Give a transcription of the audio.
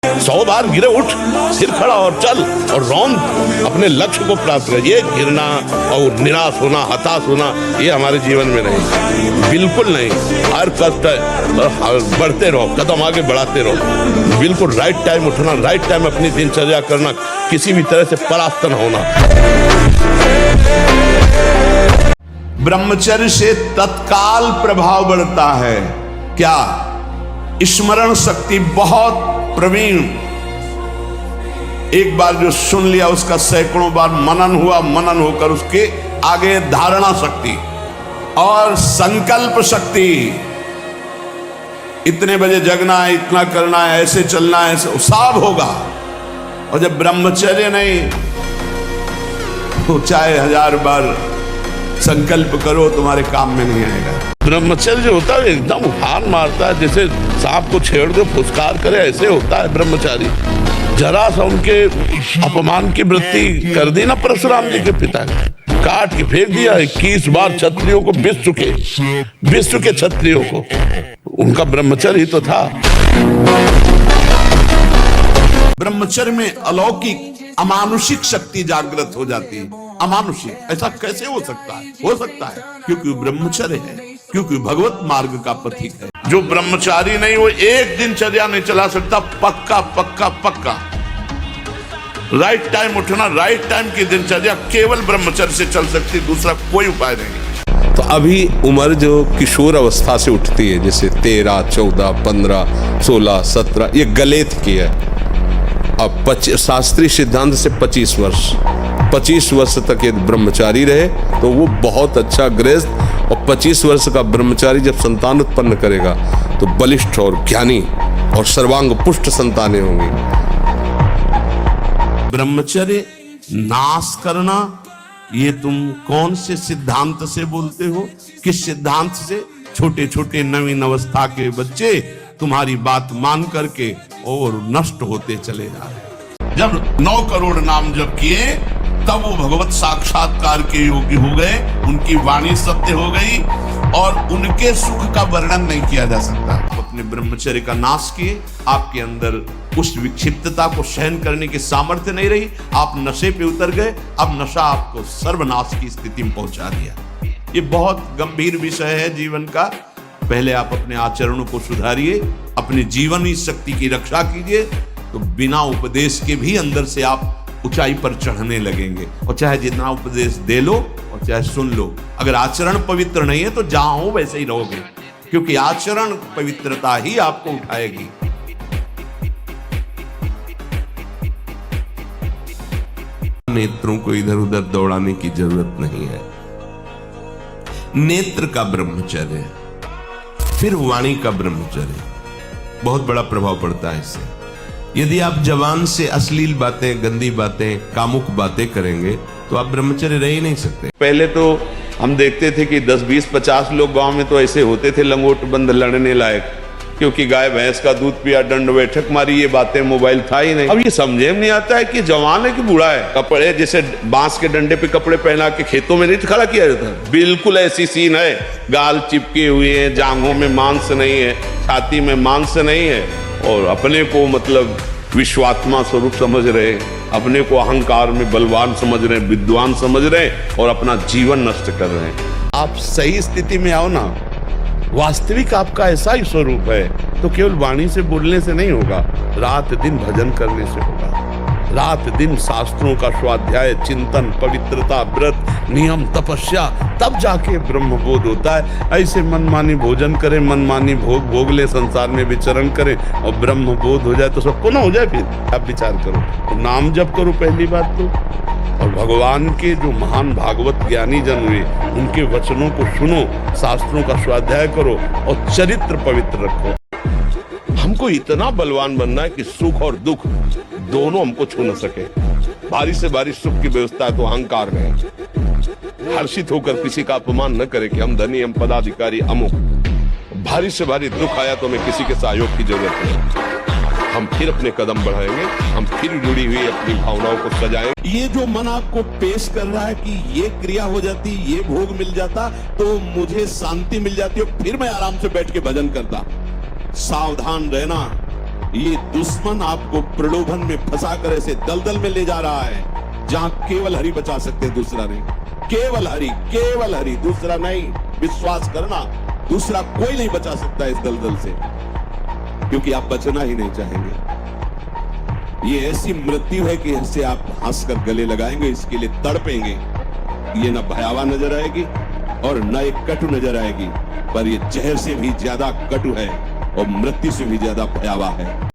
100 बार गिरे उठ, फिर खड़ा और चल और रौंद अपने लक्ष्य को प्राप्त कर। ये गिरना और निराश होना, हताश होना, ये हमारे जीवन में नहीं, बिल्कुल नहीं। हर कष्ट है और बढ़ते रहो, कदम आगे बढ़ाते रहो। बिल्कुल राइट टाइम उठना, राइट टाइम अपनी दिनचर्या करना, किसी भी तरह से परास्त न होना। ब्रह्मचर्य से तत्काल प्रभाव बढ़ता है। क्या? स्मरण शक्ति बहुत प्रवीण। एक बार जो सुन लिया उसका सैकड़ों बार मनन हुआ, मनन होकर उसके आगे धारणा शक्ति और संकल्प शक्ति। इतने बजे जगना है, इतना करना है, ऐसे चलना है, ऐसे सब होगा। और जब ब्रह्मचर्य नहीं तो चाहे 1000 बार संकल्प करो तुम्हारे काम में नहीं आएगा। ब्रह्मचर्य जो होता है एकदम उफान मारता है, जैसे सांप को छेड़ दे फुसकार करे, ऐसे होता है ब्रह्मचारी। जरा सा उनके अपमान की वृत्ति कर दी ना परशुराम जी के पिता ने, काट के फेंक दिया 21 बार क्षत्रियों को, विश्व के क्षत्रियों को। उनका ब्रह्मचर्य तो था। ब्रह्मचर्य में अलौकिक अमानुषिक शक्ति जागृत हो जाती है। अमानुषिक ऐसा कैसे हो सकता है? हो सकता है क्योंकि ब्रह्मचर्य है, क्योंकि भगवत मार्ग का पथिक है। जो ब्रह्मचारी नहीं वो एक दिनचर्या नहीं चला सकता। पक्का पक्का पक्का राइट टाइम उठना, राइट टाइम की दिनचर्या केवल ब्रह्मचर्य से चल सकती, दूसरा कोई उपाय नहीं। तो अभी उम्र जो किशोर अवस्था से उठती है, जैसे 13, 14, 15, 16, 17, ये गलेथ की है। अब शास्त्रीय सिद्धांत से 25 वर्ष तक ये ब्रह्मचारी रहे तो वो बहुत अच्छा गृहस्थ, और 25 वर्ष का ब्रह्मचारी जब संतान उत्पन्न करेगा तो बलिष्ठ और ज्ञानी और सर्वांग पुष्ट संतानें होंगी। ब्रह्मचर्य नाश करना, ये तुम कौन से सिद्धांत से बोलते हो? किस सिद्धांत से? छोटे छोटे नवीन अवस्था के बच्चे तुम्हारी बात मान करके और नष्ट होते चले जा रहे। जब 9 करोड़ नाम जप किए तब वो भगवत साक्षात्कार के योग्य हो गए, उनकी वाणी सत्य हो गई और उनके सुख का वर्णन नहीं किया जा सकता। अपने ब्रह्मचर्य का नाश किए, आपके अंदर उस विक्षिप्तता को सहन करने की सामर्थ्य नहीं रही, आप नशे पे उतर गए। अब नशा आपको सर्वनाश की स्थिति में पहुंचा दिया। ये बहुत गंभीर विषय है जीवन का। पहले आप अपने आचरणों को सुधारिए, अपनी जीवनी शक्ति की रक्षा कीजिए, तो बिना उपदेश के भी अंदर से आप ऊंचाई पर चढ़ने लगेंगे। और चाहे जितना उपदेश दे लो और चाहे सुन लो, अगर आचरण पवित्र नहीं है तो जहां हो वैसे ही रहोगे, क्योंकि आचरण पवित्रता ही आपको उठाएगी। नेत्रों को इधर उधर दौड़ाने की जरूरत नहीं है। नेत्र का ब्रह्मचर्य, फिर वाणी का ब्रह्मचर्य, बहुत बड़ा प्रभाव पड़ता है इससे। यदि आप जवान से अश्लील बातें, गंदी बातें, कामुक बातें करेंगे तो आप ब्रह्मचर्य रह ही नहीं सकते। पहले तो हम देखते थे कि 10, 20, 50 लोग गांव में तो ऐसे होते थे लंगोट बंद लड़ने लायक, क्योंकि गाय भैंस का दूध पिया, दंड बैठक मारी, ये बातें, मोबाइल था ही नहीं। अब ये समझे में नहीं आता है कि जवान है कि बूढ़ा है। कपड़े जैसे बांस के डंडे पे कपड़े पहना के खेतों में नहीं खड़ा किया जाता, बिल्कुल ऐसी सीन है। गाल चिपके हुए हैं, जांघों में मांस नहीं है, छाती में मांस नहीं है, और अपने को मतलब विश्वात्मा स्वरूप समझ रहे, अपने को अहंकार में बलवान समझ रहे, विद्वान समझ रहे और अपना जीवन नष्ट कर रहे हैं। आप सही स्थिति में आओ ना, वास्तविक आपका ऐसा ही स्वरूप है, तो केवल वाणी से बोलने से नहीं होगा, रात दिन भजन करने से होगा। रात दिन शास्त्रों का स्वाध्याय, चिंतन, पवित्रता, व्रत, नियम, तपस्या, तब जाके ब्रह्मबोध होता है। ऐसे मनमानी भोजन करें, मनमानी भोग भोग ले, संसार में विचरण करें और ब्रह्मबोध हो जाए तो सबको ना हो जाए। फिर आप विचार करो, तो नाम जप करो पहली बात तो, और भगवान के जो महान भागवत ज्ञानी जन हुए उनके वचनों को सुनो, शास्त्रों का स्वाध्याय करो और चरित्र पवित्र रखो। हमको इतना बलवान बनना है कि सुख और दुख दोनों हमको छू न सके। भारी से भारी सुख की व्यवस्था है तो अहंकार है, हर्षित होकर किसी का अपमान न करे कि हम धनी, हम पदाधिकारी, अमुक। भारी से भारी दुख आया तो हमें किसी के सहयोग की जरूरत है। हम फिर अपने कदम बढ़ाएंगे, हम फिर जुड़ी हुई अपनी भावनाओं को सजाएंगे। ये जो मन आपको पेश कर रहा है कि ये क्रिया हो जाती, ये भोग मिल जाता तो मुझे शांति मिल जाती और फिर मैं आराम से बैठ के भजन करता, सावधान रहना। ये दुश्मन आपको प्रलोभन में फंसाकर ऐसे दलदल में ले जा रहा है जहां केवल हरि बचा सकते, दूसरा नहीं। केवल हरि, दूसरा नहीं। विश्वास करना, दूसरा कोई नहीं बचा सकता इस दलदल से, क्योंकि आप बचना ही नहीं चाहेंगे। ये ऐसी मृत्यु है कि इससे आप हंसकर गले लगाएंगे, इसके लिए तड़पेंगे। ये न भयावह नजर आएगी और न एक कटु नजर आएगी, पर ये जहर से भी ज्यादा कटु है और मृत्यु से भी ज्यादा भयावह है।